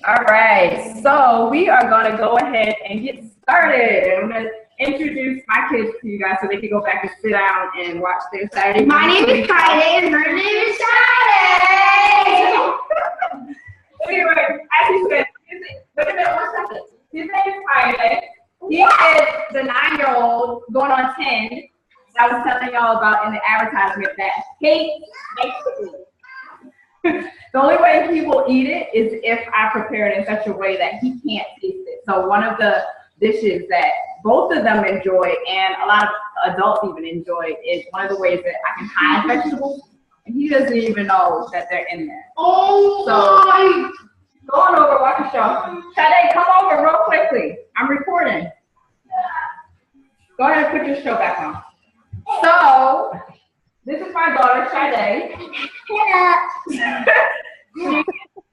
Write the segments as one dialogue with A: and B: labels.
A: All right, so we are going to go ahead and get started. I'm going to introduce my kids to you guys so they can go back and sit down and watch their Saturday.
B: My name is Friday and her name is Saturday.
A: Anyway, as he said, wait a minute, 1 second. His name is Friday. He is the 9-year-old going on 10 that I was telling y'all about in the advertisement that hates vegetables. The only way he will eat it is if I prepare it in such a way that he can't taste it. So one of the dishes that both of them enjoy and a lot of adults even enjoy is one of the ways that I can hide vegetables. And he doesn't even know that they're in there.
B: Oh,
A: so go on over, watch the show. Sade, come over real quickly. I'm recording. Go ahead and put your show back on. So, this is my daughter, Sade.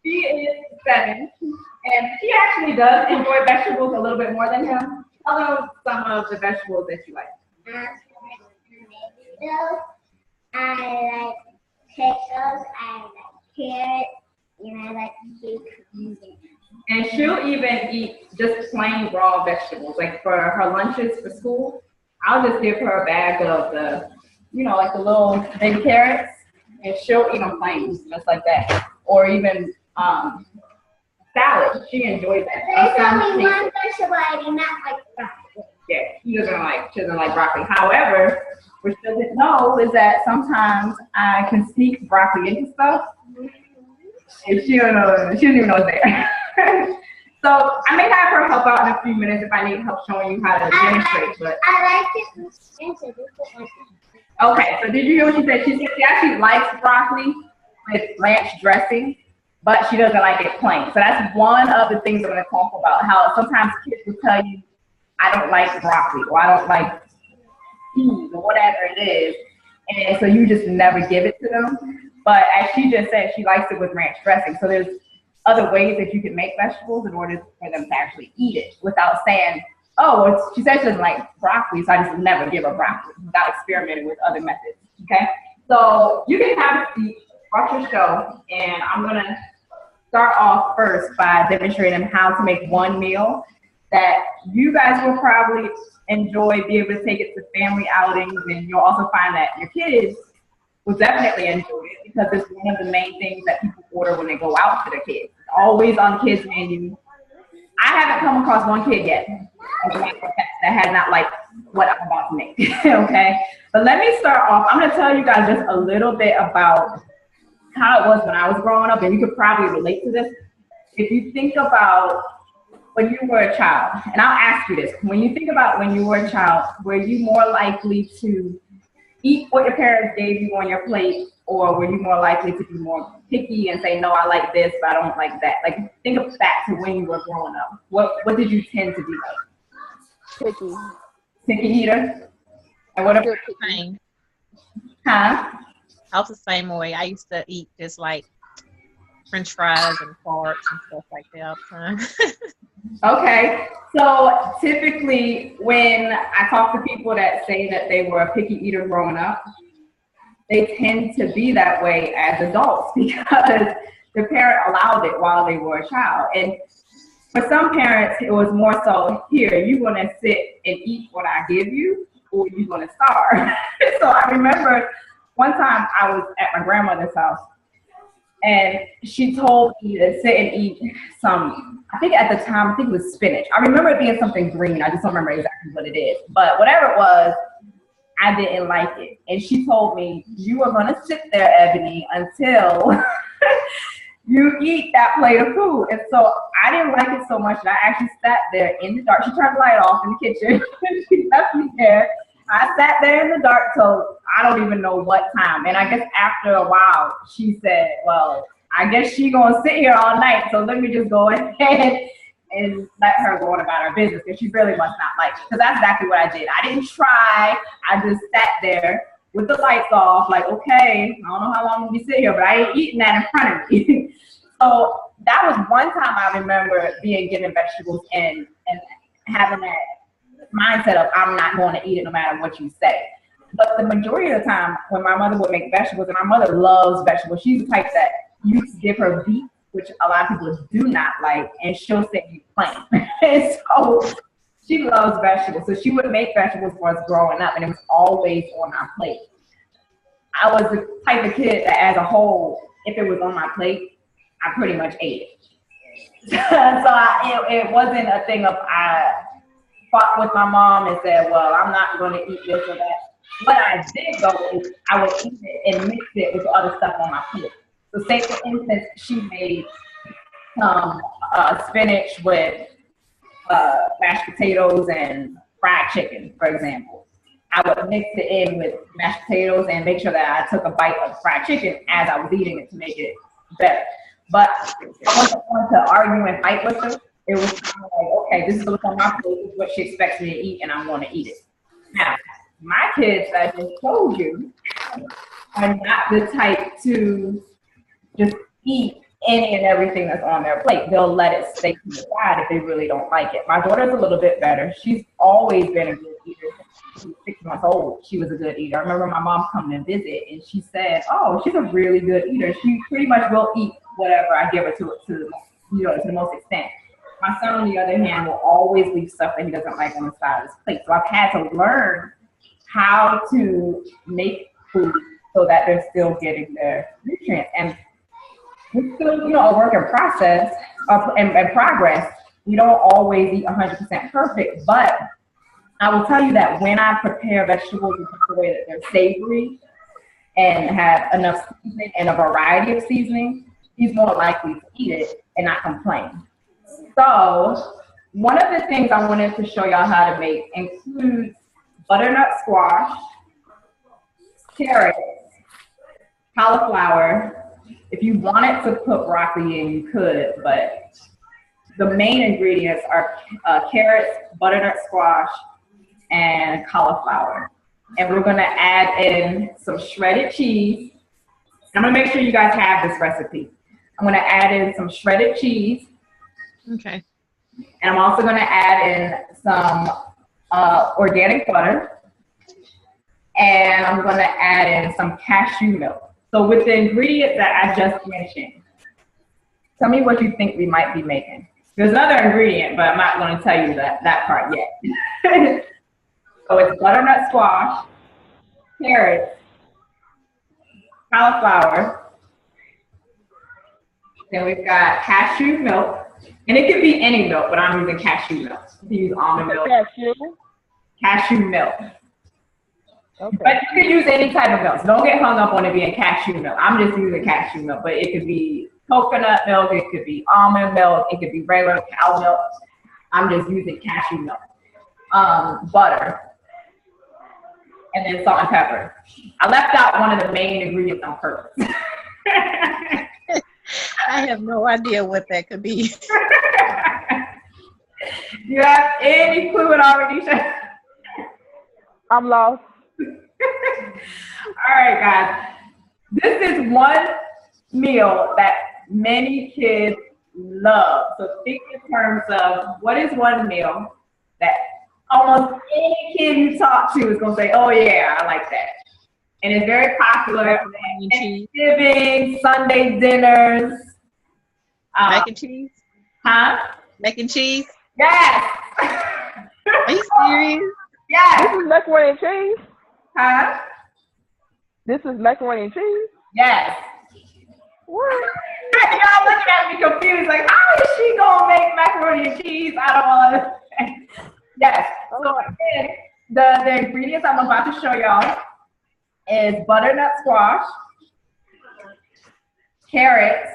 A: She is 7, and she actually does enjoy vegetables a little bit more than him. Tell them some of the vegetables that you like.
B: I like pickles, I like carrots, and I like cuisines.
A: And she'll even eat just plain raw vegetables. Like for her lunches for school, I'll just give her a bag of the, like the little baby carrots, and she'll eat them plain, just like that. Or even salad. She enjoys that.
B: There's only one vegetable I do not like broccoli.
A: Yeah, she doesn't like broccoli. However, what she doesn't know is that sometimes I can sneak broccoli into stuff, and she doesn't even know it's there. So I may have her help out in a few minutes if I need help showing you how to demonstrate. But
B: I like it.
A: Okay, so did you hear what she said? She said she actually likes broccoli with ranch dressing, but she doesn't like it plain. So that's one of the things I'm going to talk about, how sometimes kids will tell you, I don't like broccoli, or I don't like peas, or whatever it is. And so you just never give it to them. But as she just said, she likes it with ranch dressing. So there's other ways that you can make vegetables in order for them to actually eat it without saying, oh, well, she said she doesn't like broccoli, so I just never give her broccoli without experimenting with other methods, okay? So you can have a seat, watch your show, and I'm gonna start off first by demonstrating how to make one meal that you guys will probably enjoy, be able to take it to family outings, and you'll also find that your kids will definitely enjoy it because it's one of the main things that people order when they go out to their kids. It's always on the kids' menu. I haven't come across one kid yet that has not liked what I'm about to make, okay? But let me start off. I'm gonna tell you guys just a little bit about how it was when I was growing up, and you could probably relate to this. If you think about when you were a child, and I'll ask you this, when you think about when you were a child, were you more likely to eat what your parents gave you on your plate, or were you more likely to be more picky and say, no, I like this, but I don't like that? Like, think of back to when you were growing up. What did you tend to be like?
C: Picky.
A: Picky eater? And what about
C: Same.
A: Huh?
C: I was the same way. I used to eat just like French fries and carbs and stuff like that all the time.
A: Okay, so typically when I talk to people that say that they were a picky eater growing up, they tend to be that way as adults because the parent allowed it while they were a child. And for some parents, it was more so, here, you're going to sit and eat what I give you, or you're going to starve. So I remember one time I was at my grandmother's house, and she told me to sit and eat some, I think at the time, I think it was spinach. I remember it being something green. I just don't remember exactly what it is. But whatever it was, I didn't like it. And she told me, you are going to sit there, Ebonie, until you eat that plate of food. And so I didn't like it so much that I actually sat there in the dark. She turned the light off in the kitchen. She left me there. I sat there in the dark till I don't even know what time. And I guess after a while, she said, well, I guess she's going to sit here all night, so let me just go ahead and let her go on about her business, because she really must not like it. Because that's exactly what I did. I didn't try. I just sat there with the lights off, like, okay, I don't know how long we'll be sitting here, but I ain't eating that in front of me. So that was one time I remember being given vegetables and having that mindset of I'm not going to eat it no matter what you say. But the majority of the time when my mother would make vegetables, and my mother loves vegetables, she's the type that you give her beets which a lot of people do not like, and she'll say you plain. And so she loves vegetables. So she would make vegetables for us growing up, and it was always on our plate. I was the type of kid that as a whole, if it was on my plate, I pretty much ate it. So it wasn't a thing of I fought with my mom and said, well, I'm not going to eat this or that. What I did though is I would eat it and mix it with other stuff on my plate. So say for instance, she made some spinach with mashed potatoes and fried chicken, for example. I would mix it in with mashed potatoes and make sure that I took a bite of fried chicken as I was eating it to make it better. But I wasn't going to argue and fight with her. It was kind of like, okay, this is what's on my plate, this is what she expects me to eat, and I'm going to eat it. Now, my kids that I just told you are not the type to just eat any and everything that's on their plate. They'll let it stay to the side if they really don't like it. My daughter's a little bit better. She's always been a good eater. She was 6 months old. She was a good eater. I remember my mom coming to visit, and she said, oh, she's a really good eater. She pretty much will eat whatever I give her to the most extent. My son, on the other hand, will always leave stuff that he doesn't like on the side of his plate. So I've had to learn how to make food so that they're still getting their nutrients. And it's still, a work in process and progress. You don't always eat 100% perfect, but I will tell you that when I prepare vegetables in such a way that they're savory and have enough seasoning and a variety of seasoning, he's more likely to eat it and not complain. So one of the things I wanted to show y'all how to make includes butternut squash, carrots, cauliflower. If you wanted to put broccoli in, you could, but the main ingredients are carrots, butternut squash, and cauliflower. And we're gonna add in some shredded cheese. I'm gonna make sure you guys have this recipe. I'm gonna add in some shredded cheese.
C: Okay.
A: And I'm also gonna add in some organic butter. And I'm gonna add in some cashew milk. So with the ingredients that I just mentioned, tell me what you think we might be making. There's another ingredient, but I'm not gonna tell you that part yet. So it's butternut squash, carrots, cauliflower. Then we've got cashew milk. And it could be any milk, but I'm using cashew milk. You can use almond milk. Cashew milk. Okay. But you can use any type of milk. So don't get hung up on it being cashew milk. I'm just using cashew milk, but it could be coconut milk, it could be almond milk, it could be regular cow milk. I'm just using cashew milk. Butter. And then salt and pepper. I left out one of the main ingredients on purpose.
C: I have no idea what that could be.
A: Do you have any clue what I already said?
D: I'm lost.
A: All right, guys. This is one meal that many kids love. So think in terms of what is one meal that almost any kid you talk to is going to say, oh, yeah, I like that. And it's very popular at Thanksgiving, Sunday dinners.
C: Mac and cheese?
A: Huh?
C: Mac and cheese?
A: Yes.
C: Are you serious?
A: Yes.
D: This is macaroni and cheese?
A: Huh?
D: This is macaroni and cheese?
A: Yes.
D: What?
A: Y'all looking at me confused, like, how is she gonna make macaroni and cheese? I don't understand. Yes. So again, the ingredients I'm about to show y'all is butternut squash, carrots.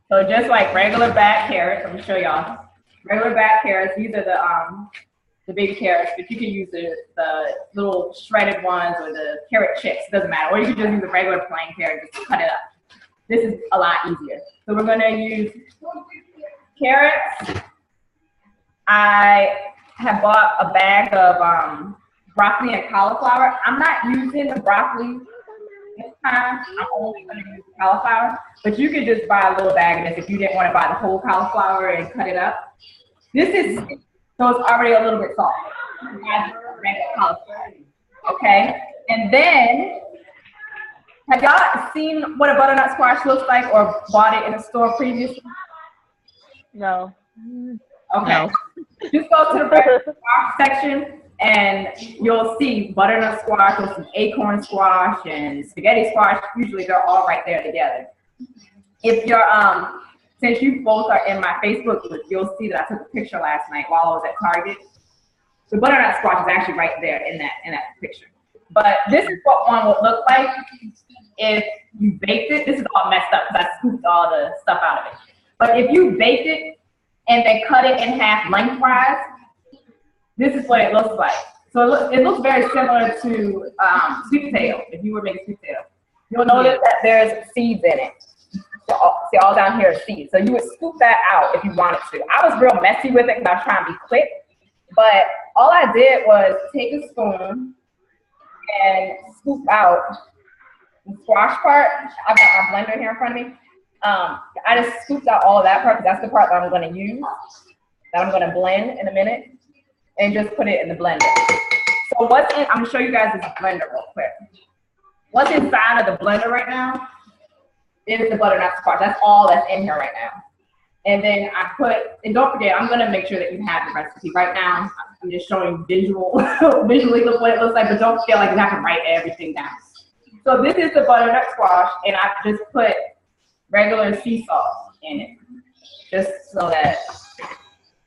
A: So just like regular bag carrots, I'm gonna show y'all. Regular bag carrots, these are the baby carrots, but you can use the little shredded ones or the carrot chips, doesn't matter. Or you can just use a regular plain carrot, just cut it up. This is a lot easier. So we're gonna use carrots. I have bought a bag of broccoli and cauliflower. I'm not using the broccoli this time. I'm only gonna use cauliflower, but you could just buy a little bag of this if you didn't want to buy the whole cauliflower and cut it up. This is, so it's already a little bit soft. Add regular cauliflower, okay? And then Have y'all seen what a butternut squash looks like or bought it in a store previously?
D: No.
A: Okay.
C: No.
A: Just go to the regular squash section and you'll see butternut squash, you'll see acorn squash and spaghetti squash. Usually they're all right there together. If you're, since you both are in my Facebook group, you'll see that I took a picture last night while I was at Target. The butternut squash is actually right there in that picture. But this is what one would look like if you baked it. This is all messed up because I scooped all the stuff out of it. But if you baked it and then cut it in half lengthwise, this is what it looks like. So it looks very similar to sweet potato. If you were making sweet potato, you'll notice that there's seeds in it. See, all down here is seeds. So you would scoop that out if you wanted to. I was real messy with it because I was trying to be quick. But all I did was take a spoon and scoop out the squash part. I've got my blender here in front of me. I just scooped out all of that part because that's the part that I'm going to use, that I'm going to blend in a minute, and just put it in the blender. So what's in, I'm going to show you guys this blender real quick. What's inside of the blender right now is the butternut squash. That's all that's in here right now. And then I put, and don't forget, I'm going to make sure that you have the recipe. Right now, I'm just showing visually look what it looks like, but don't feel like you have to write everything down. So this is the butternut squash, and I just put regular sea salt in it, just so that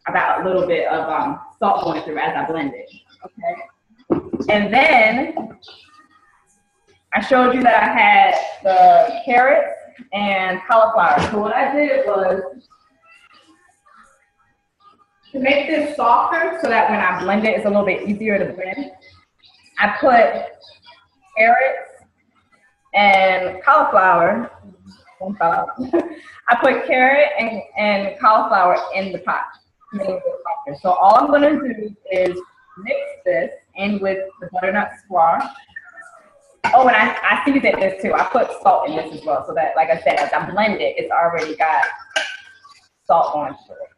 A: I got a little bit of salt going through as I blend it, okay? And then I showed you that I had the carrots and cauliflower. So what I did was, to make this softer so that when I blend it, it's a little bit easier to blend, I put carrots and cauliflower. I put carrot and cauliflower in the pot to make it softer. So all I'm going to do is mix this in with the butternut squash. Oh, and I seasoned this too. I put salt in this as well so that, like I said, as I blend it, it's already got salt on to it.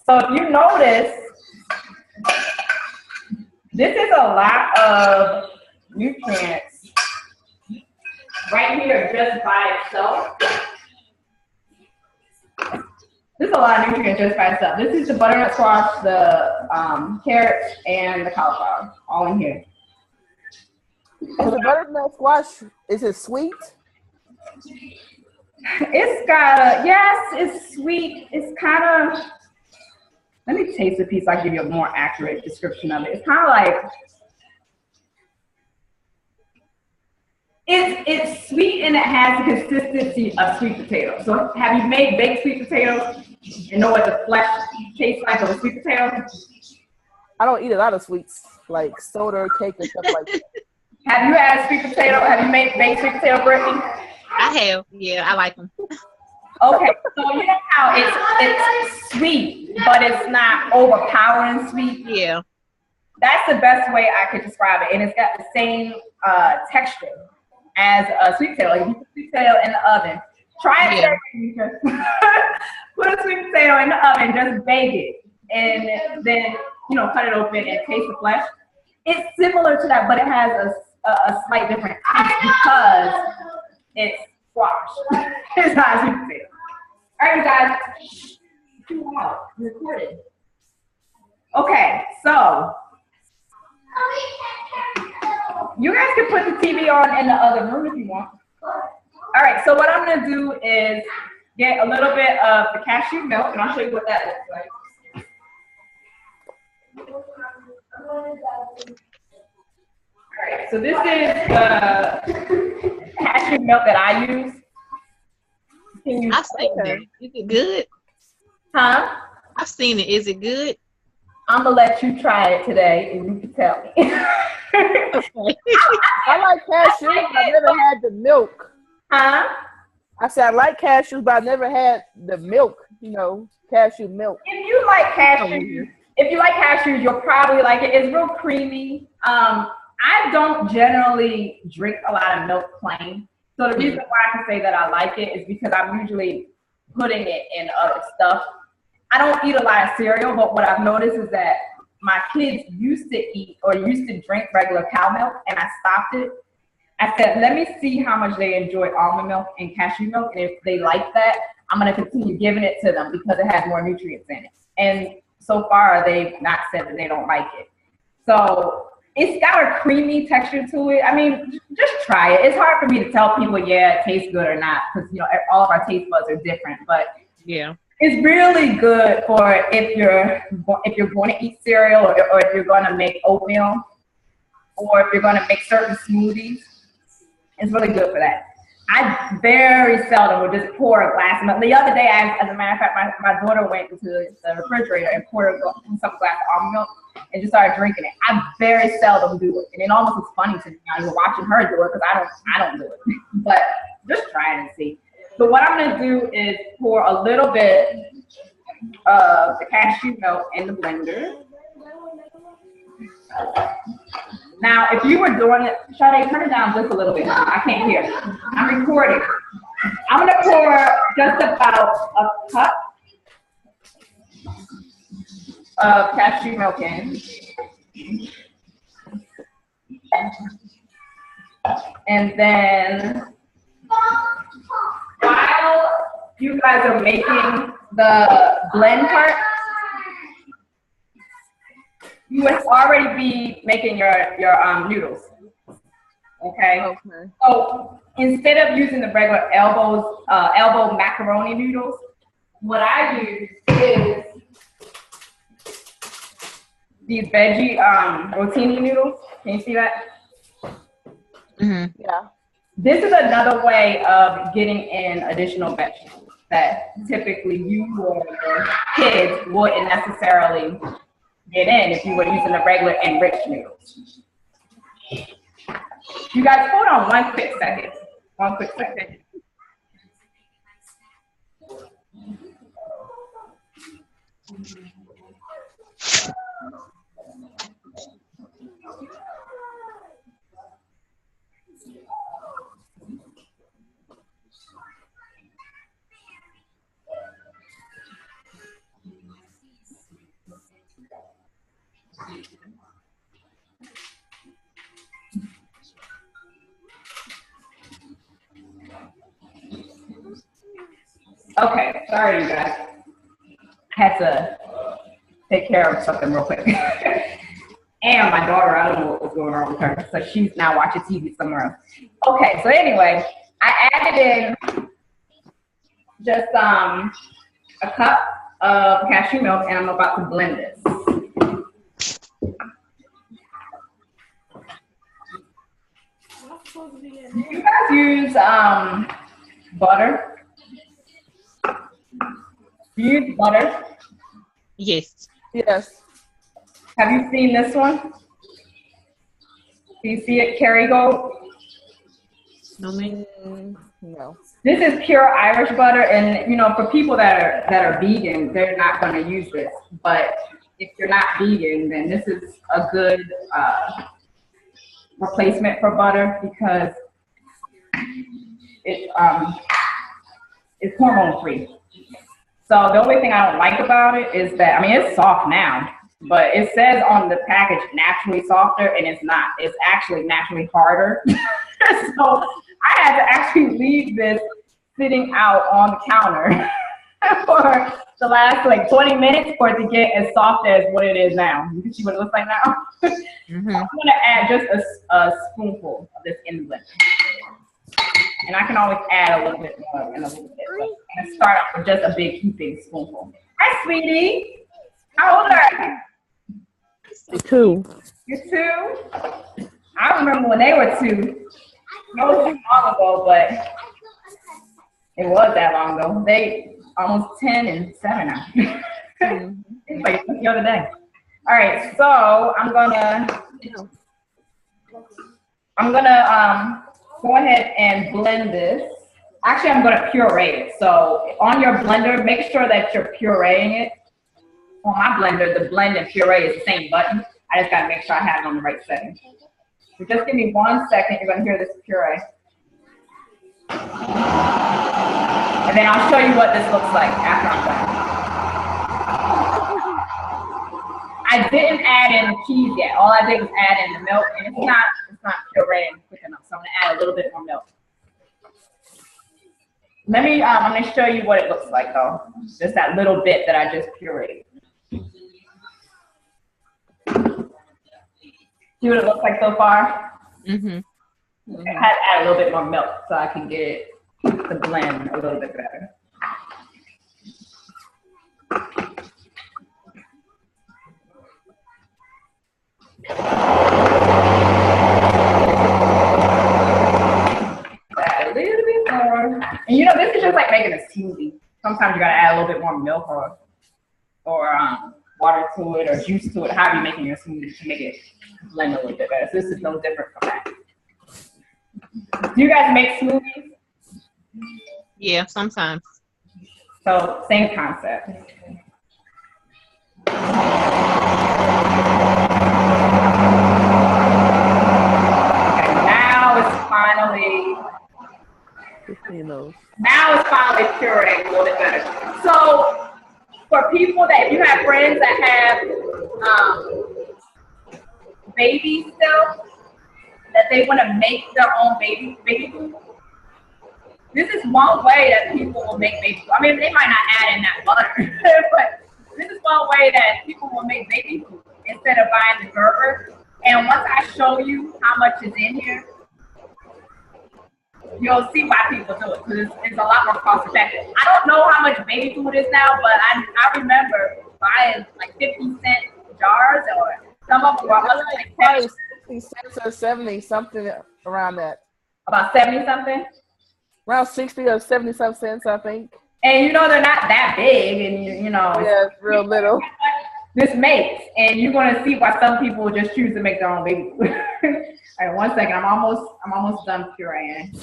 A: So if you notice, this is a lot of nutrients right here just by itself. This is a lot of nutrients just by itself. This is the butternut squash, the carrots, and the cauliflower, all in here.
D: So the butternut squash, is it sweet?
A: It's got a, yes, it's sweet. It's kind of, let me taste a piece so I can give you a more accurate description of it. It's kind of like, it's sweet and it has the consistency of sweet potato. So have you made baked sweet potatoes and know what the flesh tastes like of a sweet potato?
D: I don't eat a lot of sweets, like soda, cake, and stuff like that.
A: Have you had sweet potato? Have you made baked sweet potato, Brittany?
C: I have. Yeah, I like them.
A: Okay, so you know how it's sweet, but it's not overpowering sweet?
C: Yeah.
A: That's the best way I could describe it. And it's got the same texture as a sweet potato. Like if you put sweet potato in the oven, try it. Yeah. Put a sweet potato in the oven, just bake it, and then, you know, cut it open and taste the flesh. It's similar to that, but it has a slight different taste because it's squash. It's not sweet potato. All right, you guys. Too loud. Recorded. Okay, so you guys can put the TV on in the other room if you want. All right, so what I'm gonna do is get a little bit of the cashew milk, and I'll show you what that looks like. All right, so this is the cashew milk that I use.
C: I've seen it. Is it good?
A: Huh?
C: I've seen it. Is it good?
A: I'm gonna let you try it today, and you can tell me.
C: Okay.
D: I like cashews, but I've never had the milk.
A: Huh?
D: I said I like cashews, but I've never had the milk, you know, cashew milk.
A: If you like cashews, you'll probably like it. It's real creamy. I don't generally drink a lot of milk plain. So the reason why I can say that I like it is because I'm usually putting it in other stuff. I don't eat a lot of cereal, but what I've noticed is that my kids used to eat or used to drink regular cow milk, and I stopped it. I said, let me see how much they enjoy almond milk and cashew milk, and if they like that, I'm going to continue giving it to them because it has more nutrients in it. And so far, they've not said that they don't like it. So it's got a creamy texture to it. I mean, just try it. It's hard for me to tell people, yeah, it tastes good or not, because you know all of our taste buds are different. But
C: yeah,
A: it's really good for if you're going to eat cereal or if you're going to make oatmeal or if you're going to make certain smoothies. It's really good for that. I very seldom would just pour a glass of milk. The other day, as a matter of fact, my daughter went into the refrigerator and poured some glass of almond milk and just started drinking it. I very seldom do it, and it almost is funny to me now. You're watching her do it because I don't do it. But just try it and see. So what I'm gonna do is pour a little bit of the cashew milk in the blender. Now, if you were doing it, Sade, turn it down just a little bit. I can't hear. I'm recording. I'm gonna pour just about a cup of cashew milk in. And then while you guys are making the blend part, you would already be making your noodles. Okay. So instead of using the regular elbow macaroni noodles, what I use is these veggie rotini noodles. Can you see that?
C: Mm-hmm.
D: Yeah.
A: This is another way of getting in additional vegetables that typically you or your kids wouldn't necessarily get in if you were using the regular enriched noodles. You guys, hold on one quick second. One quick second. Okay, sorry you guys. I had to take care of something real quick. And my daughter, I don't know what was going on with her, so she's now watching TV somewhere else. Okay, so anyway, I added in just a cup of cashew milk, and I'm about to blend this. You guys use butter? Do you use butter?
C: Yes.
D: Yes.
A: Have you seen this one? Do you see it, Kerrygold?
C: No, man.
D: No.
A: This is pure Irish butter, and you know, for people that are vegan, they're not going to use this. But if you're not vegan, then this is a good replacement for butter because it's hormone free. So the only thing I don't like about it is that, I mean, it's soft now, but it says on the package naturally softer, and it's not. It's actually naturally harder. So I had to actually leave this sitting out on the counter for the last like 20 minutes for it to get as soft as what it is now. You can see what it looks like now.
C: Mm-hmm.
A: I'm gonna add just a spoonful of this in the blender. And I can always add a little bit more and a little bit. But I'm gonna start off with just a big heaping spoonful. Hi, sweetie. How old are you?
D: 2.
A: You're 2? I remember when they were 2. That was long ago, but it was that long ago. They almost 10 and 7 now. It's like the other day. All right, so I'm gonna go ahead and blend this. Actually, I'm gonna puree it. So on your blender, make sure that you're pureeing it. On my blender, the blend and puree is the same button. I just gotta make sure I have it on the right setting. So just give me 1 second. You're gonna hear this puree. And then I'll show you what this looks like after I'm done. I I didn't add in the cheese yet. All I did was add in the milk, and it's not pureed quick enough. So I'm gonna add a little bit more milk. Let me. I'm gonna show you what it looks like though. Just that little bit that I just pureed. See what it looks like so far? Mm-hmm. I had to add a little bit more milk so I can get it to blend a little bit better. Add a little bit more. And you know, this is just like making a smoothie. Sometimes you gotta add a little bit more milk or water to it or juice to it, however you're making your smoothie to make it blend a little bit better. So this is no different from that. Do you guys make smoothies?
C: Yeah, sometimes.
A: So same concept. Okay, now it's finally pureeing a little bit better. So for people that, if you have friends that have babies still, that they want to make their own baby food, this is one way that people will make baby food. I mean, they might not add in that butter, but this is one way that people will make baby food instead of buying the Gerber. And once I show you how much is in here, you'll see why people do it, because it's a lot more cost effective. I don't know how much baby food is now, but I remember buying like 50-cent jars, or some of them were like
D: 60 cents or 70, something around that.
A: About 70 something?
D: Around 60 or 70 some cents, I think.
A: And you know, they're not that big, and you know.
D: Yeah, it's real little.
A: This makes, and you're gonna see why some people just choose to make their own baby food. All right, 1 second. I'm almost done pureeing.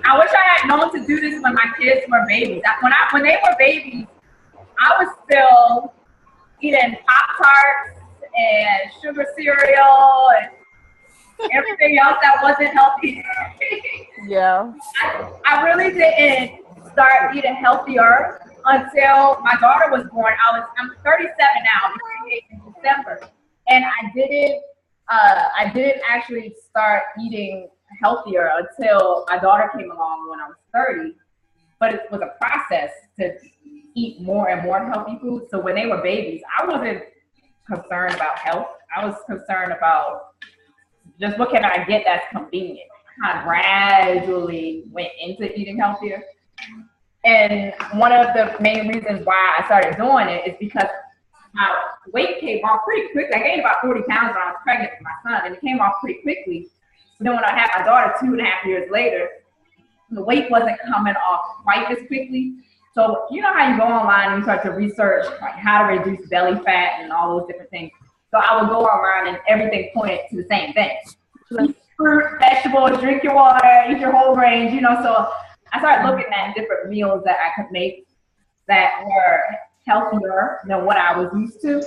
A: I wish I had known to do this when my kids were babies. When they were babies, I was still eating Pop-Tarts and sugar cereal and everything else that wasn't healthy.
D: Yeah.
A: I really didn't start eating healthier until my daughter was born. I'm 37 now. I'll be 38 in December, and I didn't actually start eating healthier until my daughter came along when I was 30. But it was a process to eat more and more healthy food. So when they were babies, I wasn't concerned about health. I was concerned about just what can I get that's convenient. I kind of gradually went into eating healthier. And one of the main reasons why I started doing it is because my weight came off pretty quickly. I gained about 40 pounds when I was pregnant with my son, and it came off pretty quickly. But then when I had my daughter 2.5 years later, the weight wasn't coming off quite as quickly. So you know how you go online and you start to research like how to reduce belly fat and all those different things. So I would go online and everything pointed to the same thing. Eat fruit, vegetables, drink your water, eat your whole grains, you know. So I started looking at different meals that I could make that were healthier than what I was used to.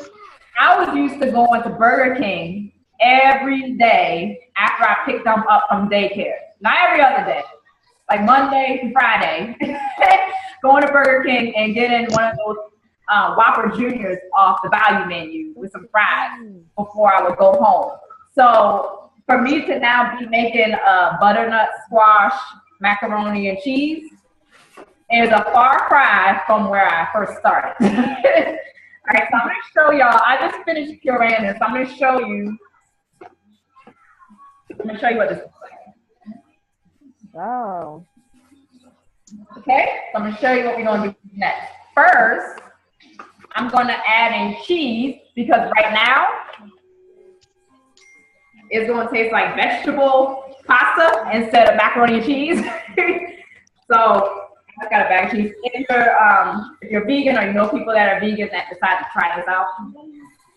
A: I was used to going to Burger King every day after I picked them up from daycare. Not every other day, like Monday to Friday, going to Burger King and getting one of those Whopper Juniors off the value menu with some fries before I would go home. So for me to now be making butternut squash, macaroni and cheese is a far cry from where I first started. All right, so I'm gonna show y'all. I just finished pureeing this. I'm gonna show you what this looks like.
D: Oh.
A: Okay, so I'm gonna show you what we're gonna do next. First, I'm gonna add in cheese because right now it's gonna taste like vegetable pasta instead of macaroni and cheese. So I've got a bag of cheese. If you're vegan or you know people that are vegan that decide to try this out,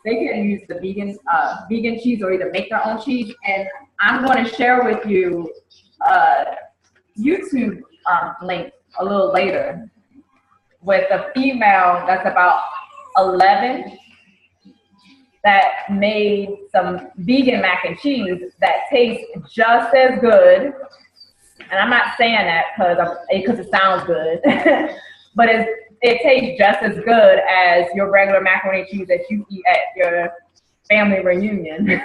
A: they can use the vegan cheese or either make their own cheese. And I'm going to share with you a YouTube link a little later with a female that's about 11 that made some vegan mac and cheese that tastes just as good And I'm not saying that because it sounds good, but it tastes just as good as your regular macaroni and cheese that you eat at your family reunion,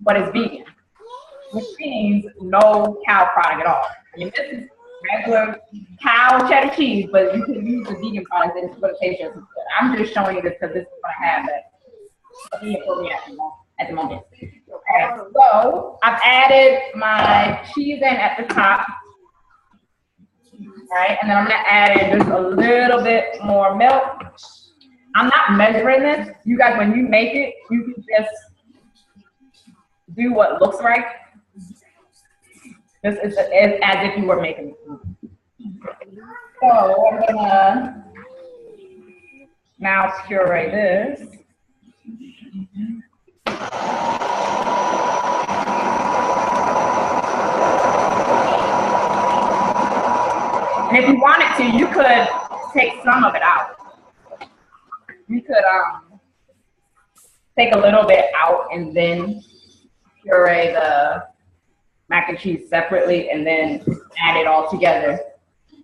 A: but it's vegan, which means no cow product at all. I mean, this is regular cow cheddar cheese, but you can use the vegan product and it's going to taste just as good. I'm just showing you this because this is what I have at the moment. Okay, so I've added my cheese in at the top. All right, and then I'm gonna add in just a little bit more milk. I'm not measuring this. You guys, when you make it, you can just do what looks right. This is as if you were making it. So I'm gonna now puree this. And if you wanted to, you could take some of it out. You could take a little bit out and then puree the mac and cheese separately and then add it all together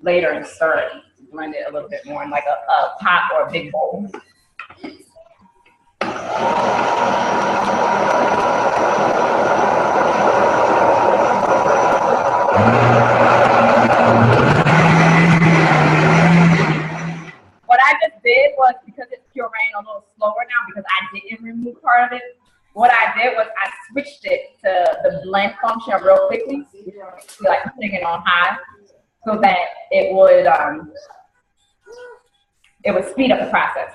A: later and stir it. Blend it a little bit more in like a pot or a big bowl. What I just did was, because it's pureeing a little slower now because I didn't remove part of it, what I did was I switched it to the blend function real quickly, like putting it on high, so that it would speed up the process.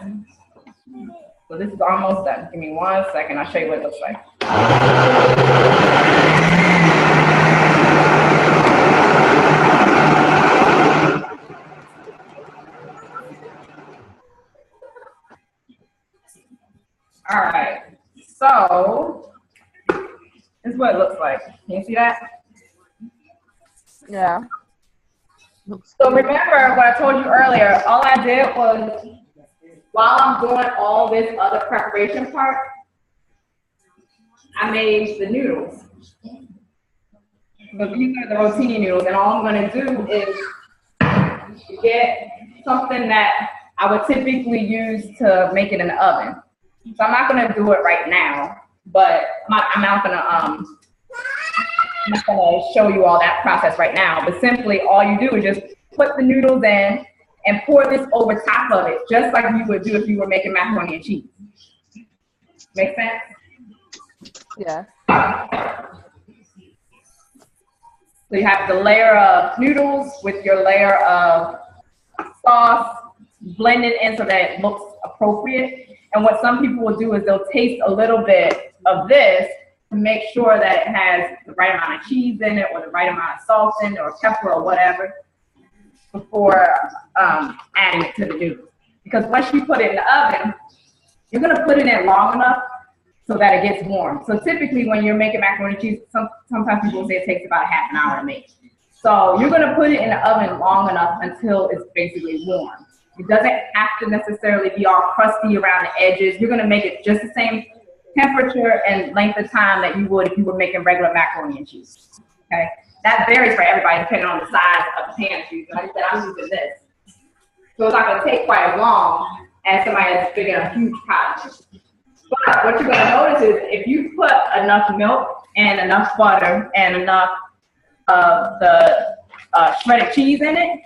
A: So this is almost done. Give me 1 second, I'll show you what it looks like. All right, so this is what it looks like. Can you see that?
D: Yeah.
A: So remember what I told you earlier, all I did was, while I'm doing all this other preparation part, I made the noodles. So these are the rotini noodles, and all I'm gonna do is get something that I would typically use to make it in the oven. So I'm not gonna do it right now, but I'm not gonna show you all that process right now. But simply, all you do is just put the noodles in and pour this over top of it, just like you would do if you were making macaroni and cheese. Make sense?
D: Yeah.
A: So you have the layer of noodles with your layer of sauce blended in so that it looks appropriate. And what some people will do is they'll taste a little bit of this to make sure that it has the right amount of cheese in it or the right amount of salt in it or pepper or whatever before adding it to the noodles. Because once you put it in the oven, you're gonna put it in long enough so that it gets warm. So typically when you're making macaroni and cheese, sometimes people say it takes about half an hour to make. So you're gonna put it in the oven long enough until it's basically warm. It doesn't have to necessarily be all crusty around the edges. You're gonna make it just the same temperature and length of time that you would if you were making regular macaroni and cheese, okay? That varies for everybody depending on the size of the pan that you use. Like I said, I'm using this. So it's not gonna take quite as long as somebody that's big in a huge pot. But what you're gonna notice is if you put enough milk and enough butter and enough of the shredded cheese in it,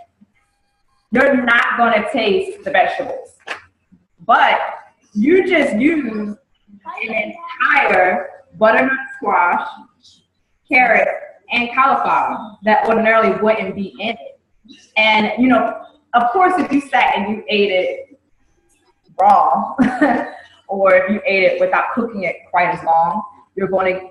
A: you're not gonna taste the vegetables. But you just use an entire butternut squash, carrot, and cauliflower that ordinarily wouldn't be in it. And you know, of course, if you sat and you ate it raw, or if you ate it without cooking it quite as long, you're going to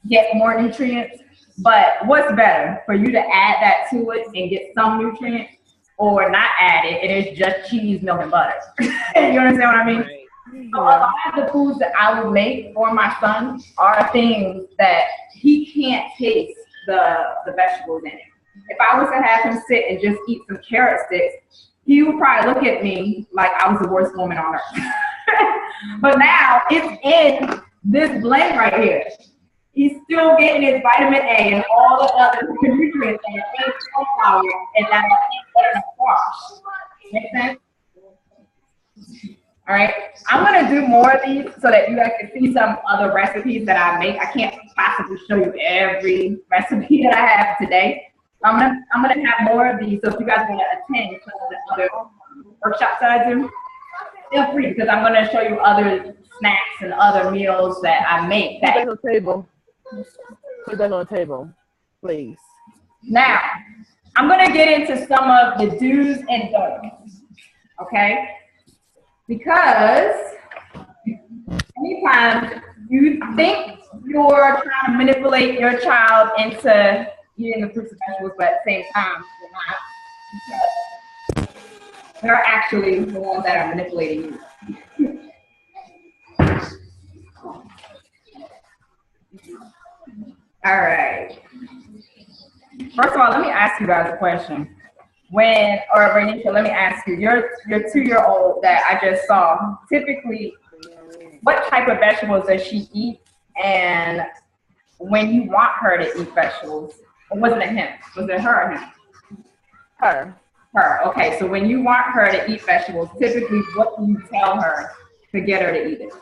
A: get more nutrients. But what's better, for you to add that to it and get some nutrients, or not add it, it is just cheese, milk, and butter. You understand what I mean? Right. So a lot of the foods that I would make for my son are things that he can't taste the vegetables in it. If I was to have him sit and just eat some carrot sticks, he would probably look at me like I was the worst woman on earth. But now it's in this blend right here. he's still getting his vitamin A and all the other nutrients that are in cauliflower and that butternut squash. Make sense? All right, I'm gonna do more of these so that you guys can see some other recipes that I make. I can't possibly show you every recipe that I have today. I'm gonna have more of these. So if you guys want to attend some of the other workshops that I do, feel free, because I'm gonna show you other snacks and other meals that I make.
D: Put that on the table. Put that on the table, please.
A: Now, I'm gonna get into some of the do's and don'ts. Okay. Because anytime you think you're trying to manipulate your child into eating the fruits and vegetables, but at the same time, you're not. They're actually the ones that are manipulating you. All right. First of all, let me ask you guys a question. Renisha, let me ask you, your 2-year-old that I just saw, typically, what type of vegetables does she eat? And when you want her to eat vegetables, or was it him? Was it her or him?
D: Her.
A: Her, okay. So when you want her to eat vegetables, typically what do you tell her to get her to eat it?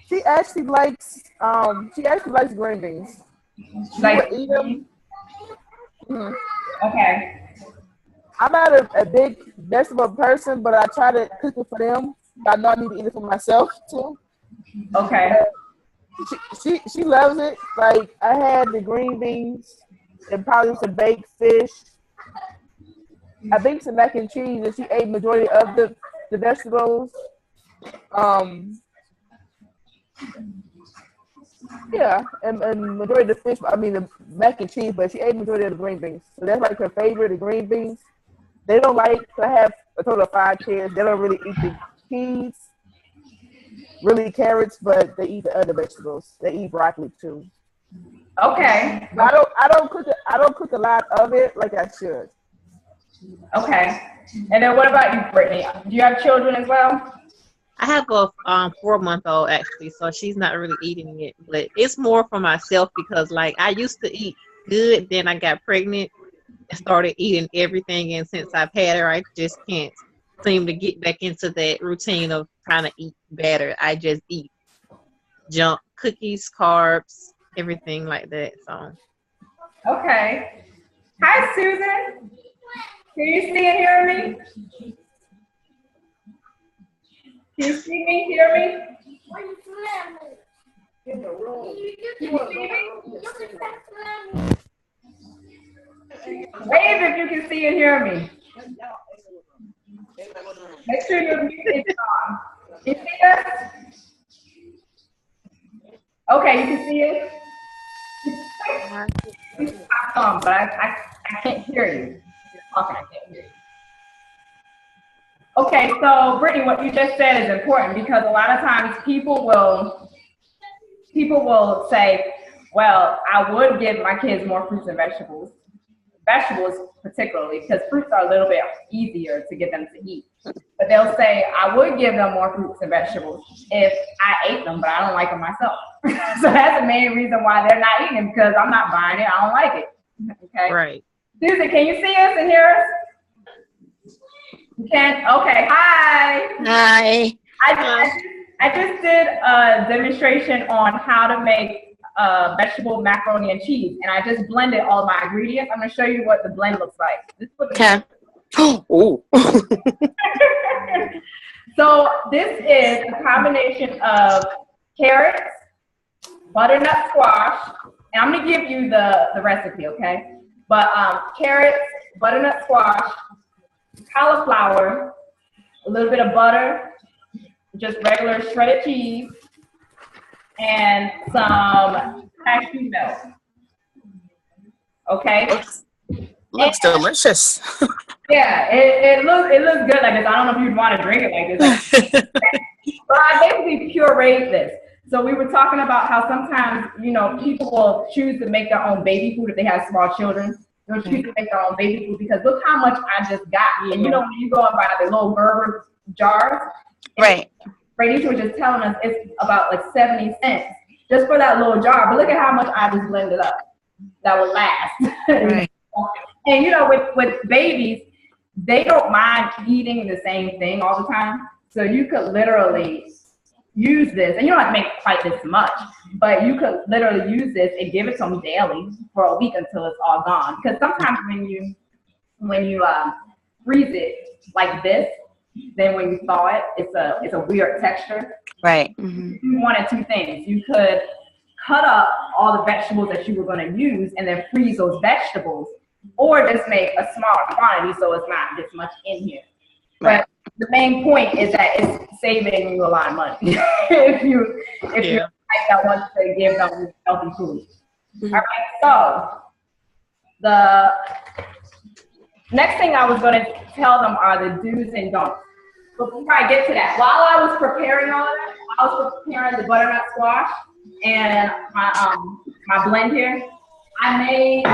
D: She actually likes green beans.
A: She likes
D: eat them. Mm-hmm.
A: Okay.
D: I'm not a big vegetable person, but I try to cook it for them. I know I need to eat it for myself too.
A: Okay.
D: She loves it. Like, I had the green beans and probably some baked fish. I baked some mac and cheese, and she ate majority of the vegetables. Yeah, and majority of the fish, I mean the mac and cheese, but she ate majority of the green beans. So that's like her favorite, the green beans. They don't like, I have a total of 5 kids. They don't really eat the peas, really carrots, but they eat the other vegetables. They eat broccoli too.
A: Okay.
D: But I don't cook a lot of it like I should.
A: Okay. And then what about you, Brittany? Do you have children as well?
C: I have a 4-month-old actually, so she's not really eating it. But it's more for myself because, like, I used to eat good, then I got pregnant and started eating everything. And since I've had her, I just can't seem to get back into that routine of trying to eat better. I just eat junk, cookies, carbs, everything like that. So.
A: Okay. Hi, Susan. Can you see and hear me? Can you see me, hear me? Wave if you can see and hear me. Make sure your music is on. You see us? Okay, you can see it? But I can't hear you. Okay, I can't hear you. Okay, so Brittany, what you just said is important because a lot of times people will say, well, I would give my kids more fruits and vegetables particularly, because fruits are a little bit easier to get them to eat. But they'll say, I would give them more fruits and vegetables if I ate them, but I don't like them myself. So that's the main reason why they're not eating them, because I'm not buying it. I don't like it. Okay.
C: Right.
A: Susan, can you see us and hear us? You can? Okay. Hi.
E: Hi.
A: I just did a demonstration on how to make vegetable macaroni and cheese, and I just blended all my ingredients. I'm going to show you what the blend looks like. This is what
E: Okay. Oh.
A: So this is a combination of carrots, butternut squash, and I'm going to give you the recipe, okay? But carrots, butternut squash, cauliflower, a little bit of butter, just regular shredded cheese, and some cashew milk. Okay?
E: Looks delicious.
A: Yeah, it looks good like this. I don't know if you'd want to drink it like this. But I basically pureed this. So we were talking about how sometimes, people will choose to make their own baby food if they have small children. They'll choose to make their own baby food because look how much I just got. And when you go and buy the little Gerber jars,
E: Right.
A: Rachel was just telling us it's about like 70 cents. just for that little jar. But look at how much I just blended up. That would last.
E: Right.
A: And you know, with babies, they don't mind eating the same thing all the time. So you could literally use this, and you don't have to make quite this much, but you could literally use this and give it to them daily for a week until it's all gone. Because sometimes when you freeze it like this, then when you thaw it, it's a weird texture.
E: Right.
A: You do one of two things. You could cut up all the vegetables that you were going to use and then freeze those vegetables, or just make a smaller quantity so it's not this much in here.
E: Right.
A: But the main point is that it's saving you a lot of money if you like that want to give them healthy food. All right, so the next thing I was going to tell them are the do's and don'ts. But before I get to that, while I was preparing all of that, I was preparing the butternut squash and my blend here. I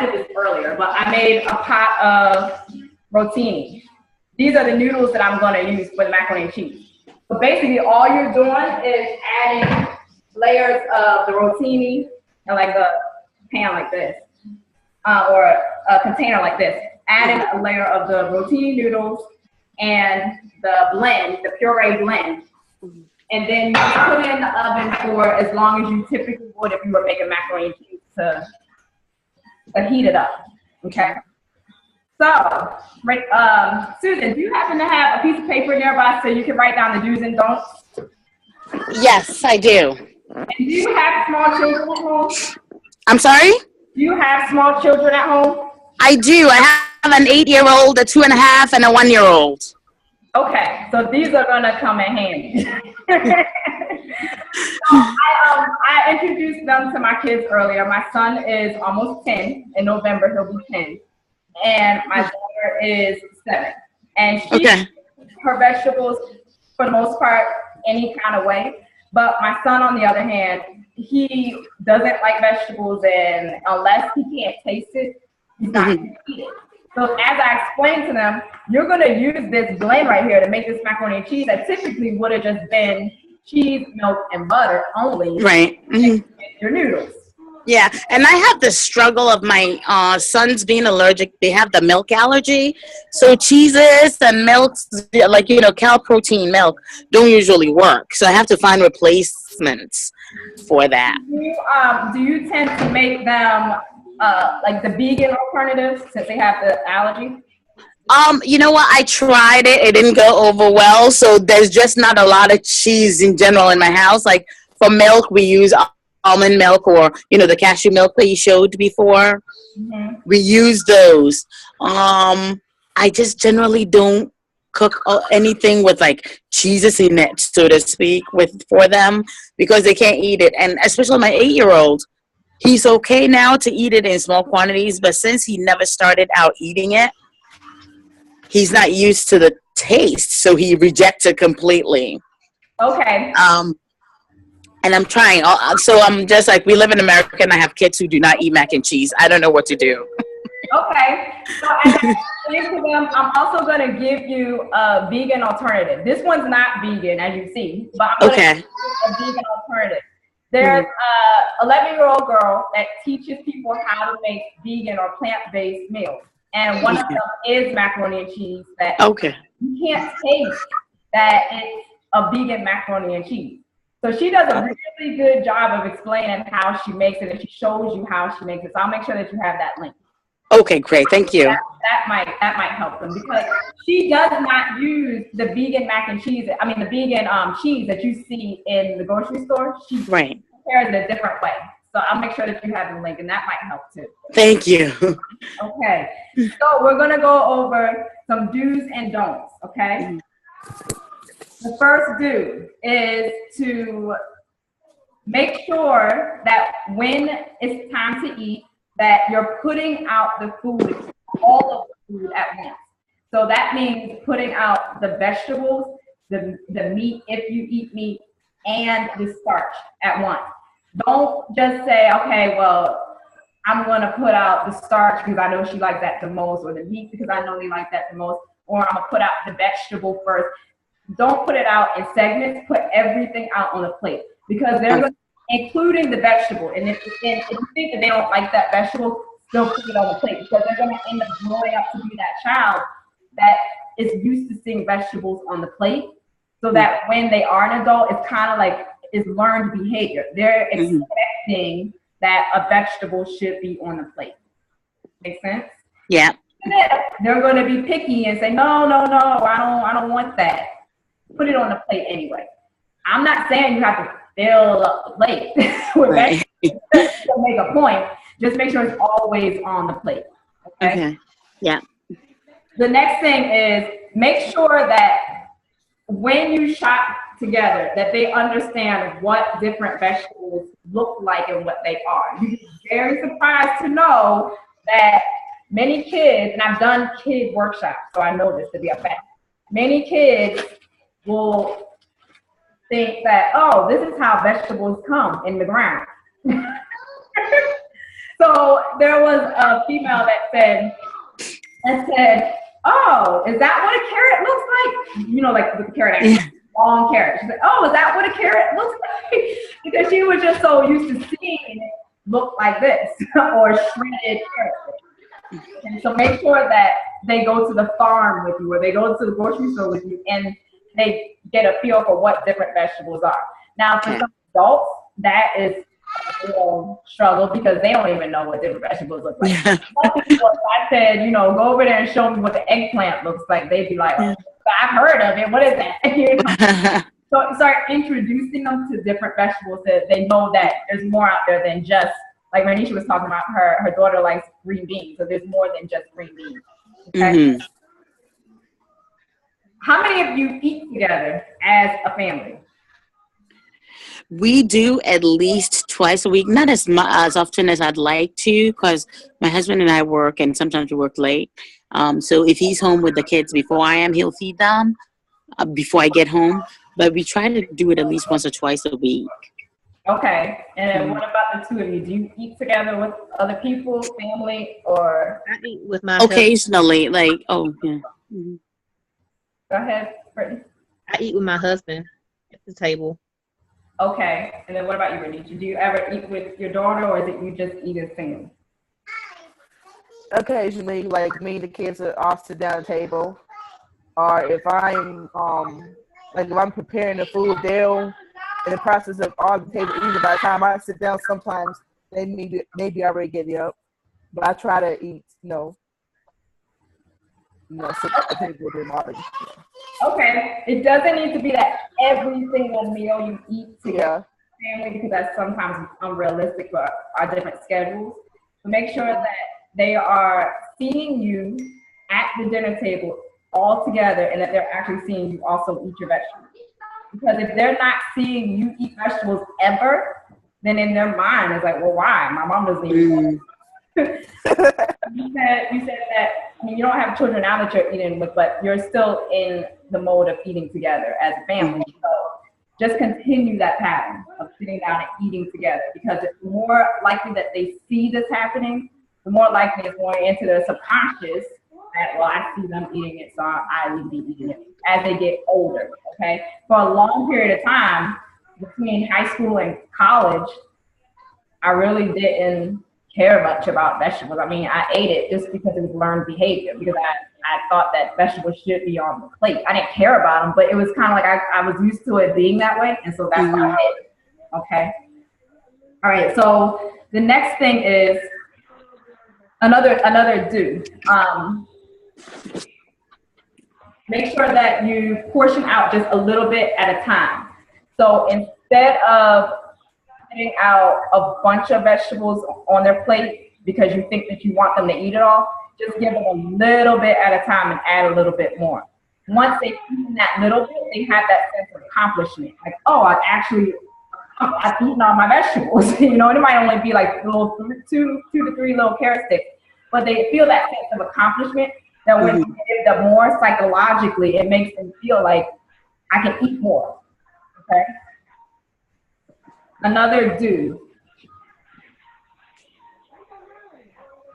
A: did this earlier, but I made a pot of rotini. These are the noodles that I'm going to use for the macaroni and cheese. So basically, all you're doing is adding layers of the rotini in like a pan like this, or a container like this. Adding a layer of the rotini noodles and the blend, the puree blend. And then you put it in the oven for as long as you typically would if you were making macaroni and cheese to heat it up. Okay. So, Susan, do you happen to have a piece of paper nearby so you can write down the do's and don'ts?
E: Yes, I do.
A: And do you have small children at home?
E: I'm sorry?
A: Do you have small children at home?
E: I do. I have an 8-year-old, a 2.5, and a 1-year-old.
A: Okay, so these are gonna come in handy. So I introduced them to my kids earlier. My son is almost 10. In November, he'll be 10. And my daughter is 7. And she eats her vegetables, for the most part, any kind of way. But my son, on the other hand, he doesn't like vegetables, and unless he can't taste it, he's not going to eat it. So as I explained to them, you're going to use this blend right here to make this macaroni and cheese that typically would have just been cheese, milk, and butter only.
E: Right.
A: Your noodles.
E: Yeah, and I have the struggle of my sons being allergic. They have the milk allergy. So cheeses and milks, like, cow protein milk, don't usually work. So I have to find replacements for that.
A: Do you tend to make them like the vegan alternatives since they have the allergy?
E: You know what? I tried it. It didn't go over well. So there's just not a lot of cheese in general in my house. Like for milk, we use almond milk or, the cashew milk that you showed before. We use those. I just generally don't cook anything with like cheeses in it, so to speak, for them because they can't eat it. And especially my 8-year-old, he's okay now to eat it in small quantities, but since he never started out eating it, he's not used to the taste, so he rejects it completely.
A: Okay.
E: And I'm trying. So I'm just like, we live in America, and I have kids who do not eat mac and cheese. I don't know what to do.
A: Okay. So as I explained to them, I'm also going to give you a vegan alternative. This one's not vegan, as you see, but I'm going to give you a vegan alternative. There's a 11-year-old girl that teaches people how to make vegan or plant-based meals. And one of them is macaroni and cheese that you can't taste that it's a vegan macaroni and cheese. So she does a really good job of explaining how she makes it, and she shows you how she makes it. So I'll make sure that you have that link.
E: Okay, great. Thank you.
A: That might help them because she does not use the vegan mac and cheese. I mean, the vegan cheese that you see in the grocery store. She prepares it a different way. So I'll make sure that you have the link, and that might help too.
E: Thank you.
A: Okay. So we're gonna go over some do's and don'ts. Okay. The first do is to make sure that when it's time to eat, that you're putting out the food, all of the food at once. So that means putting out the vegetables, the meat, if you eat meat, and the starch at once. Don't just say, okay, well, I'm going to put out the starch because I know she likes that the most, or the meat because I know they like that the most, or I'm going to put out the vegetable first. Don't put it out in segments. Put everything out on a plate. because they're going to, including the vegetable. And if you think that they don't like that vegetable, still put it on the plate, because they're going to end up growing up to be that child that is used to seeing vegetables on the plate, so that when they are an adult, it's kind of like it's learned behavior. They're expecting that a vegetable should be on the plate. Make sense?
E: Yeah.
A: They're going to be picky and say, no, I don't want that. Put it on the plate anyway. I'm not saying you have to fill up the plate with vegetables to make a point. Just make sure it's always on the plate. Okay?
E: Yeah.
A: The next thing is make sure that when you shop together, that they understand what different vegetables look like and what they are. You'd be very surprised to know that many kids, and I've done kid workshops, so I know this to be a fact. Many kids will think that, oh, this is how vegetables come in the ground. So there was a female that said, oh, is that what a carrot looks like? You know, like with the carrot, long carrot. She said, oh, is that what a carrot looks like? Because she was just so used to seeing it look like this, or shredded carrot. And so make sure that they go to the farm with you, or they go to the grocery store with you, and they get a feel for what different vegetables are. Now, for some adults, that is a real struggle, because they don't even know what different vegetables look like. If I said, you know, go over there and show me what the eggplant looks like, they'd be like, oh, I've heard of it. What is that? You know? So start introducing them to different vegetables, that they know that there's more out there than just, like Ranisha was talking about, her daughter likes green beans, so there's more than just green beans. Okay? How many of you eat together as a family?
E: We do at least twice a week, not as often as I'd like to, because my husband and I work, and sometimes we work late. So if he's home with the kids before I am, he'll feed them before I get home. But we try to do it at least once or twice a week.
A: Okay. And what about the two of you? Do you eat together with other people, family, or?
C: I eat with my
E: occasionally,
C: husband.
A: Go ahead, Brittany.
C: I eat with my husband at the table.
A: Okay. And then what about you, Ranisha? Do you ever eat with your daughter, or is it you just eat as family?
D: Occasionally, like me and the kids are all sit down at the table. Or if I'm if I'm preparing the food, they'll, in the process of all the table eating, by the time I sit down, sometimes they maybe already get up. But I try to eat, sit at the table with them already.
A: Okay. It doesn't need to be that every single meal you eat together, family, because that's sometimes unrealistic for our different schedules. So make sure that they are seeing you at the dinner table all together, and that they're actually seeing you also eat your vegetables. Because if they're not seeing you eat vegetables ever, then in their mind it's like, well, why? My mom doesn't even You said that, I mean, you don't have children now that you're eating with, but you're still in the mode of eating together as a family. So just continue that pattern of sitting down and eating together, because it's more likely that they see this happening, the more likely it's going into their subconscious that, well, I see them eating it, so I need to be eating it as they get older, okay? For a long period of time, between high school and college, I really didn't care much about vegetables. I mean, I ate it just because it was learned behavior, because I thought that vegetables should be on the plate. I didn't care about them, but it was kind of like I was used to it being that way, and so that's why I ate it, okay? All right, so the next thing is another do. Make sure that you portion out just a little bit at a time. So instead of putting out a bunch of vegetables on their plate because you think that you want them to eat it all, just give them a little bit at a time and add a little bit more. Once they've eaten that little bit, they have that sense of accomplishment. Like, oh, I've eaten all my vegetables. You know, it might only be like little 2 to 3 little carrot sticks, but they feel that sense of accomplishment, that when you give them more psychologically, it makes them feel like I can eat more, okay? Another do.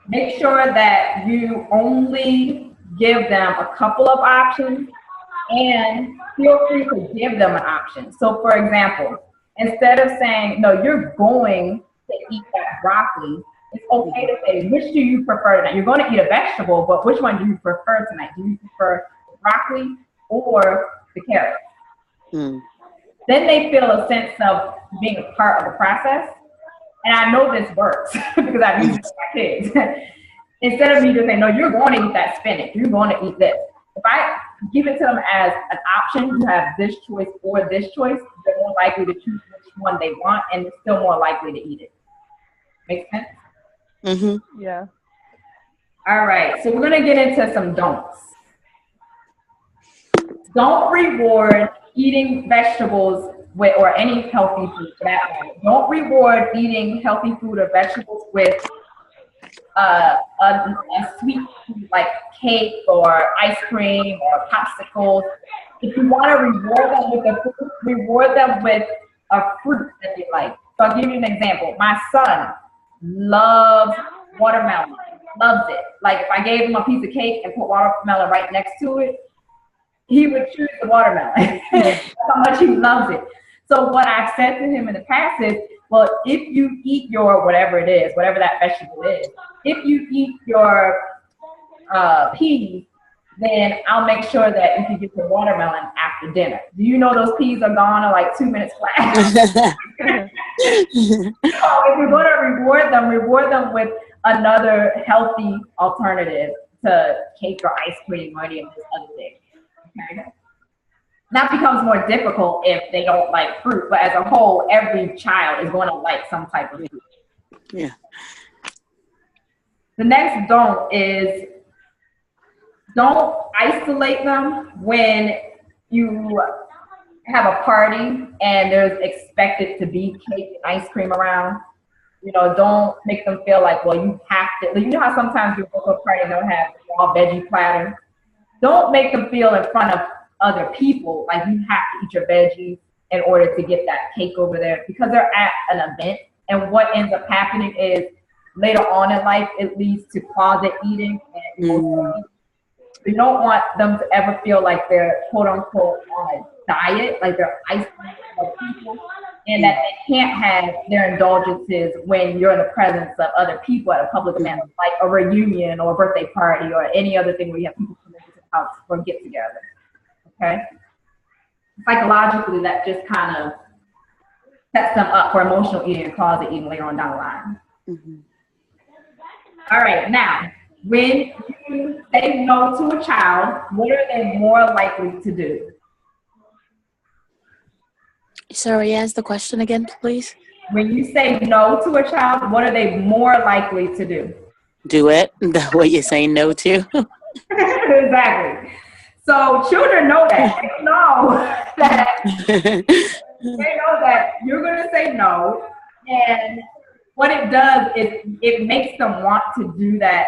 A: Make sure that you only give them a couple of options, and feel free to give them an option. So for example, instead of saying, no, you're going to eat that broccoli, it's okay to say, which do you prefer tonight? You're going to eat a vegetable, but which one do you prefer tonight? Do you prefer broccoli or the carrot? Then they feel a sense of being a part of the process. And I know this works because I've used it with my kids. Instead of me just saying, no, you're going to eat that spinach, you're going to eat this. If I give it to them as an option, you have this choice or this choice, they're more likely to choose which one they want, and they're still more likely to eat it. Make sense?
D: Mm-hmm. Yeah.
A: All right, so we're going to get into some don'ts. Don't reward eating vegetables with, or any healthy food for that matter. Don't reward eating healthy food or vegetables with a sweet food like cake or ice cream or popsicles. If you want to reward them with a food, reward them with a fruit that they like. So I'll give you an example. My son loves watermelon, loves it. Like if I gave him a piece of cake and put watermelon right next to it, he would choose the watermelon. That's how much he loves it. So what I've said to him in the past is, well, if you eat your whatever it is, whatever that vegetable is, if you eat your peas, then I'll make sure that you can get your watermelon after dinner. Do you know those peas are gone in like 2 minutes flat? So if you're going to reward them with another healthy alternative to cake or ice cream or any of this other thing. Okay. That becomes more difficult if they don't like fruit, but as a whole, every child is going to like some type of fruit.
E: Yeah.
A: The next don't is don't isolate them when you have a party and there's expected to be cake and ice cream around. You know, don't make them feel like, well, you have to. You know how sometimes you go to a party and they'll have raw veggie platter? Don't make them feel in front of other people like you have to eat your veggies in order to get that cake over there, because they're at an event. And what ends up happening is later on in life, it leads to closet eating and emotional eating. You don't want them to ever feel like they're quote unquote on a diet, like they're isolated from people, and that they can't have their indulgences when you're in the presence of other people at a public event, like a reunion or a birthday party or any other thing where you have people come into the house for a get together. Okay? Psychologically, that just kind of sets them up for emotional eating and closet eating later on down the line.
E: Mm-hmm.
A: All right, now, when you say no to a child, what are they more likely to do?
E: Sorry, ask the question again, please.
A: When you say no to a child, what are they more likely to do?
E: Do it. That's what you're saying no to.
A: Exactly. So children know that. They know that you're going to say no. And what it does is it makes them want to do that,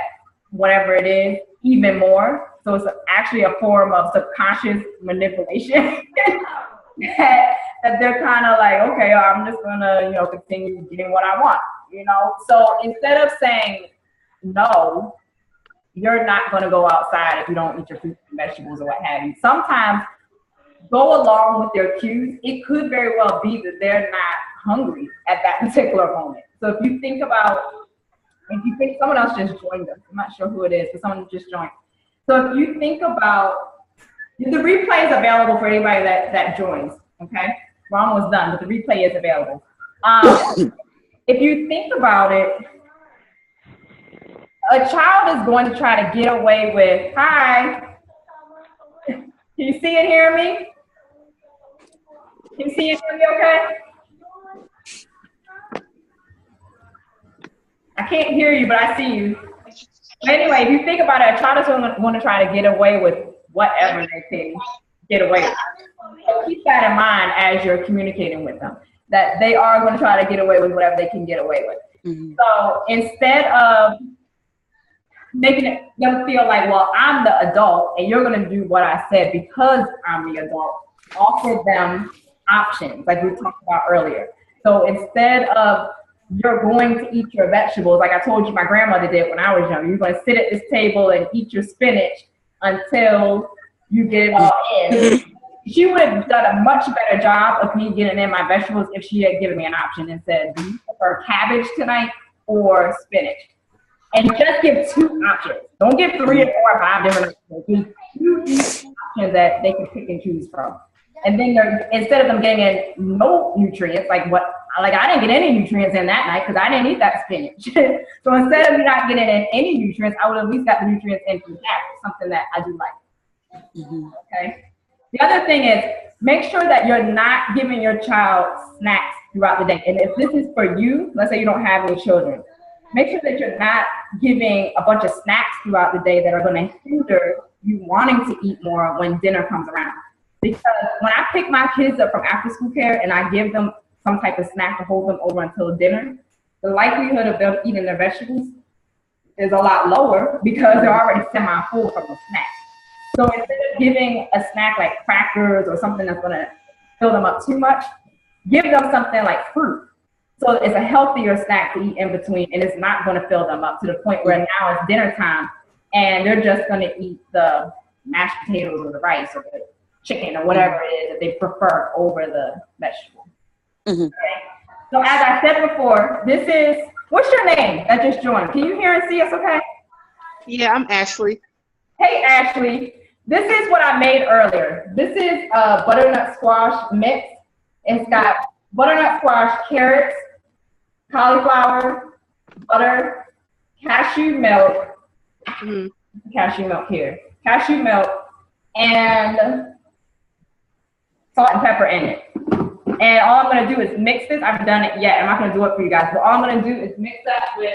A: whatever it is, even more. So it's actually a form of subconscious manipulation. that they're kind of like, okay, I'm just gonna, continue getting what I want, So instead of saying no, you're not gonna go outside if you don't eat your fruits and vegetables or what have you. Sometimes go along with their cues. It could very well be that they're not hungry at that particular moment. So if you think someone else just joined us, I'm not sure who it is, but someone just joined. So if you think about, the replay is available for anybody that joins, okay? We're almost done, but the replay is available. If you think about it, a child is going to try to get away with, hi, can you see and hear me? Can you see and hear me okay? I can't hear you, but I see you. But anyway, if you think about it, a child is going to try to get away with whatever they can get away with. So keep that in mind as you're communicating with them, that they are going to try to get away with whatever they can get away with. Mm-hmm. So instead of making them feel like, well, I'm the adult and you're going to do what I said because I'm the adult, offer them options like we talked about earlier. So instead of you're going to eat your vegetables, like I told you my grandmother did when I was young, you're going to sit at this table and eat your spinach until you get it all in. she would have done a much better job of me getting in my vegetables if she had given me an option and said, do you prefer cabbage tonight or spinach? And just give 2 options. Don't give 3 or 4 or 5 different options. Give 2 options that they can pick and choose from. And then instead of them getting in no nutrients, like I didn't get any nutrients in that night because I didn't eat that spinach. So instead of me not getting in any nutrients, I would at least got the nutrients in from cabbage, something that I do like. Okay. The other thing is, make sure that you're not giving your child snacks throughout the day. And if this is for you, let's say you don't have any children, make sure that you're not giving a bunch of snacks throughout the day that are going to hinder you wanting to eat more when dinner comes around. Because when I pick my kids up from after school care and I give them some type of snack to hold them over until dinner, the likelihood of them eating their vegetables is a lot lower because they're already semi-full from the snack. So instead of giving a snack like crackers or something that's going to fill them up too much, give them something like fruit. So it's a healthier snack to eat in between, and it's not going to fill them up to the point where now it's dinner time and they're just going to eat the mashed potatoes or the rice or the chicken or whatever it is that they prefer over the vegetable. Okay? So as I said before, this is, what's your name that just joined? Can you hear and see us okay?
F: Yeah, I'm Ashley.
A: Hey, Ashley. This is what I made earlier. This is a butternut squash mix. It's got butternut squash, carrots, cauliflower, butter, cashew milk, cashew milk here, cashew milk, and salt and pepper in it. And all I'm going to do is mix this. I haven't done it yet. I'm not going to do it for you guys. But all I'm going to do is mix that with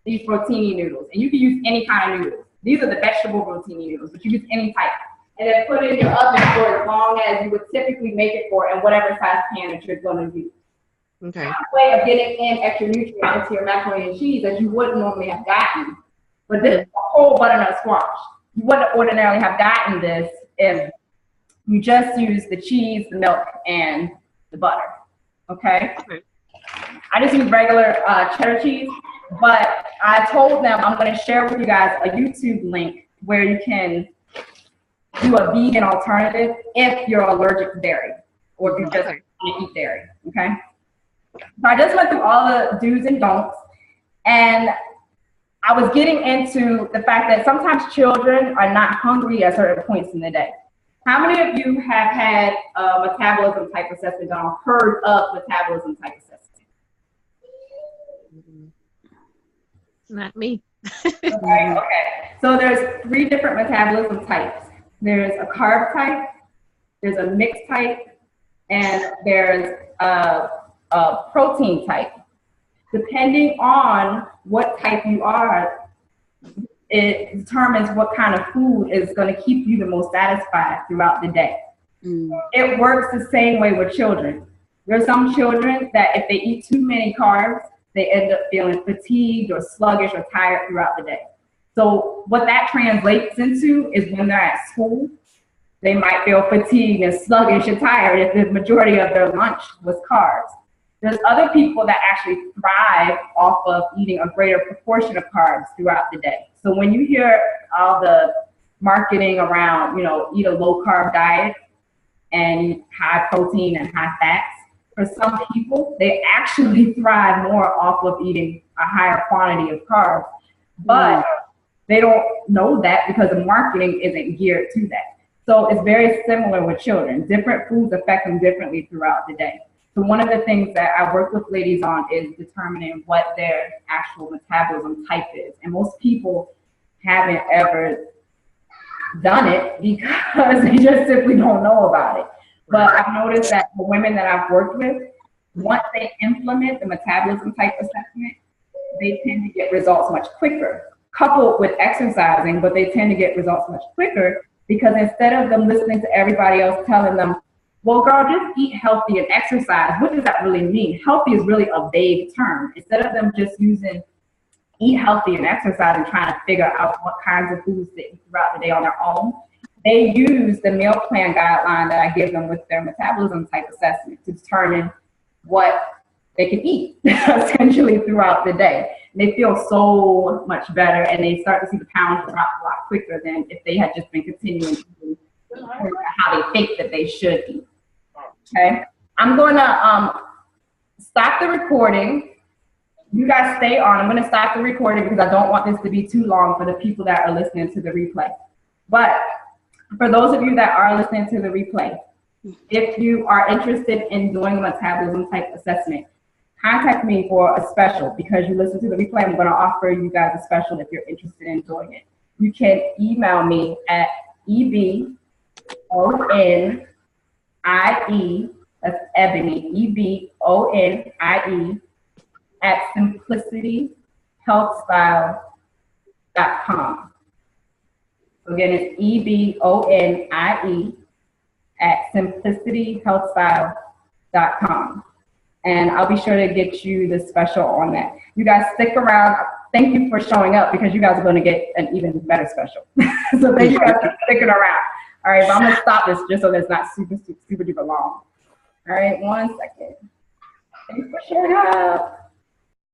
A: these rotini noodles. And you can use any kind of noodles. These are the vegetable rotini noodles, but you use any type. And then put it in your oven for as long as you would typically make it for in whatever size pan that you're going to use.
F: Okay.
A: It's a way of getting in extra nutrients into your macaroni and cheese that you wouldn't normally have gotten. But this is a whole butternut squash. You wouldn't ordinarily have gotten this if you just use the cheese, the milk, and the butter. Okay? I just use regular cheddar cheese, but I told them I'm going to share with you guys a YouTube link where you can do a vegan alternative if you're allergic to dairy or if you just want to eat dairy. Okay? So I just went through all the do's and don'ts, and I was getting into the fact that sometimes children are not hungry at certain points in the day. How many of you have had a metabolism type assessment done or heard of metabolism type assessment?
C: Not me.
A: Okay. So there's 3 different metabolism types. There's a carb type, there's a mixed type, and there's a protein type. Depending on what type you are, it determines what kind of food is going to keep you the most satisfied throughout the day. It works the same way with children. There are some children that if they eat too many carbs, they end up feeling fatigued or sluggish or tired throughout the day. So what that translates into is when they're at school, they might feel fatigued and sluggish and tired if the majority of their lunch was carbs. There's other people that actually thrive off of eating a greater proportion of carbs throughout the day. So when you hear all the marketing around, eat a low carb diet and high protein and high fats, for some people, they actually thrive more off of eating a higher quantity of carbs. But they don't know that because the marketing isn't geared to that. So it's very similar with children. Different foods affect them differently throughout the day. So one of the things that I work with ladies on is determining what their actual metabolism type is. And most people haven't ever done it because they just simply don't know about it. But I've noticed that the women that I've worked with, once they implement the metabolism type assessment, they tend to get results much quicker, coupled with exercising, but they tend to get results much quicker because instead of them listening to everybody else telling them, well, girl, just eat healthy and exercise. What does that really mean? Healthy is really a vague term. Instead of them just using eat healthy and exercise and trying to figure out what kinds of foods to eat throughout the day on their own, they use the meal plan guideline that I give them with their metabolism type assessment to determine what they can eat essentially throughout the day. And they feel so much better and they start to see the pounds drop a lot quicker than if they had just been continuing to do how they think that they should eat. Okay, I'm going to stop the recording. You guys stay on. I'm going to stop the recording because I don't want this to be too long for the people that are listening to the replay. But for those of you that are listening to the replay, if you are interested in doing a metabolism type assessment, contact me for a special because you listen to the replay. I'm going to offer you guys a special if you're interested in doing it. You can email me at Ebonie, that's Ebonie, Ebonie, at simplicityhealthstyle.com. So again, it's Ebonie at simplicityhealthstyle.com. And I'll be sure to get you the special on that. You guys stick around. Thank you for showing up because you guys are going to get an even better special. So thank you guys for sticking around. All right, but I'm going to stop this just so that it's not super duper long. All right, 1 second. Thanks for showing up.